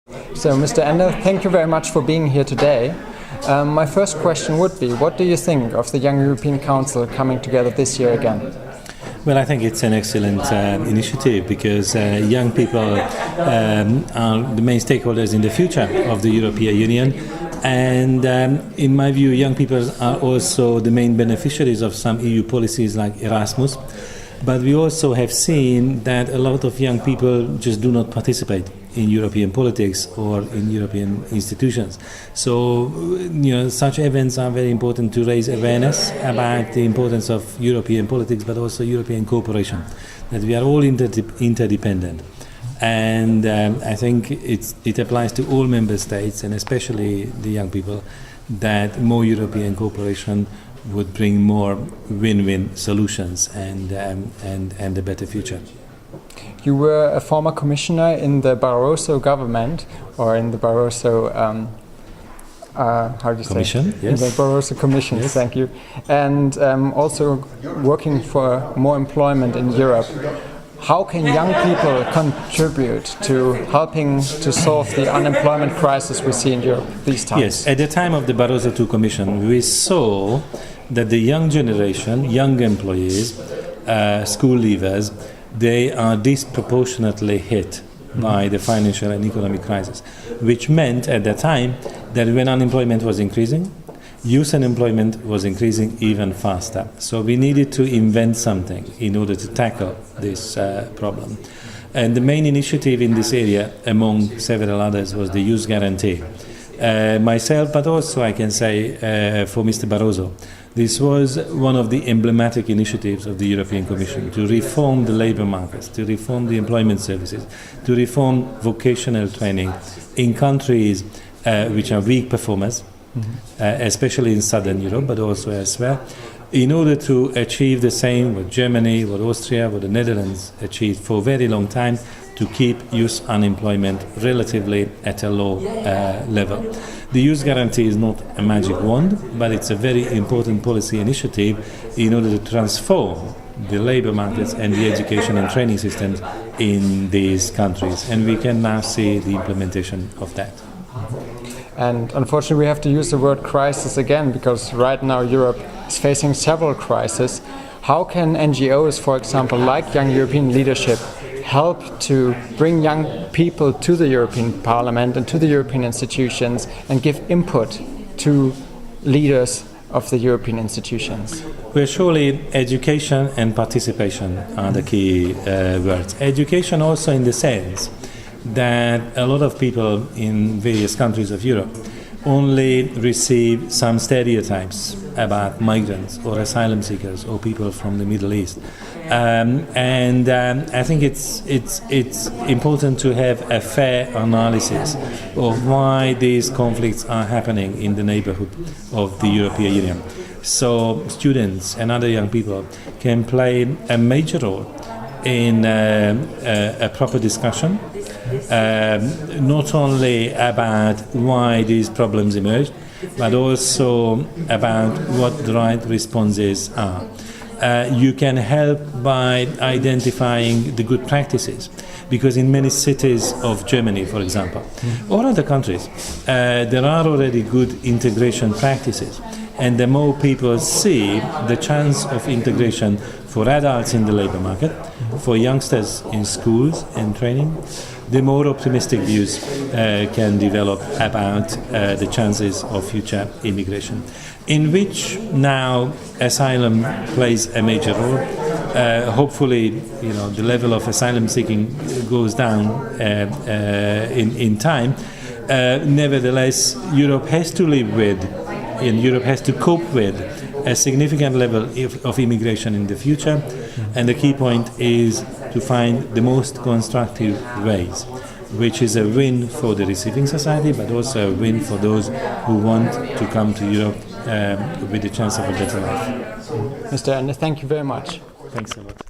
So, Mr. Andor, thank you very much for being here today. My first question would be, what do you think of the Young European Council coming together this year again? Well, I think it's an excellent initiative because young people are the main stakeholders in the future of the European Union. And in my view, young people are also the main beneficiaries of some EU policies like Erasmus. But we also have seen that a lot of young people just do not participate in European politics or in European institutions. So, such events are very important to raise awareness about the importance of European politics, but also European cooperation, that we are all interdependent. And I think it applies to all member states, and especially the young people, that more European cooperation would bring more win-win solutions and a better future. You were a former commissioner in the Barroso government, or in the Barroso how do you Commission, say? yes. In the Barroso Commission, yes. Thank you. And also working for more employment in Europe. How can young people contribute to helping to solve the unemployment crisis we see in Europe these times? Yes, at the time of the Barroso II Commission, we saw that the young generation, young employees, school leavers, they are disproportionately hit by the financial and economic crisis, which meant at that time that when unemployment was increasing, youth unemployment was increasing even faster. So we needed to invent something in order to tackle this problem. And the main initiative in this area, among several others, was the Youth Guarantee. Myself, but also I can say for Mr. Barroso, this was one of the emblematic initiatives of the European Commission to reform the labour markets, to reform the employment services, to reform vocational training in countries which are weak performers, especially in Southern Europe, but also elsewhere, in order to achieve the same what Germany, what Austria, what the Netherlands achieved for a very long time, to keep youth unemployment relatively at a low level. The Youth Guarantee is not a magic wand, but it's a very important policy initiative in order to transform the labour markets and the education and training systems in these countries. And we can now see the implementation of that. And unfortunately, we have to use the word crisis again, because right now Europe is facing several crises. How can NGOs, for example, like Young European Leadership, help to bring young people to the European Parliament and to the European institutions and give input to leaders of the European institutions? Well, surely education and participation are the key words. Education also in the sense that a lot of people in various countries of Europe only receive some stereotypes about migrants or asylum seekers or people from the Middle East. I think it's important to have a fair analysis of why these conflicts are happening in the neighborhood of the European Union. So students and other young people can play a major role in a proper discussion, not only about why these problems emerged, but also about what the right responses are. You can help by identifying the good practices, because in many cities of Germany, for example, or other countries, there are already good integration practices. And the more people see the chance of integration for adults in the labour market, for youngsters in schools and training, the more optimistic views can develop about the chances of future immigration, in which now asylum plays a major role. Hopefully, the level of asylum seeking goes down in time. Nevertheless, Europe has to live with, and Europe has to cope with a significant level of immigration in the future, and the key point is to find the most constructive ways, which is a win for the receiving society, but also a win for those who want to come to Europe with the chance of a better life. Mr. Andor, thank you very much. Thanks a lot.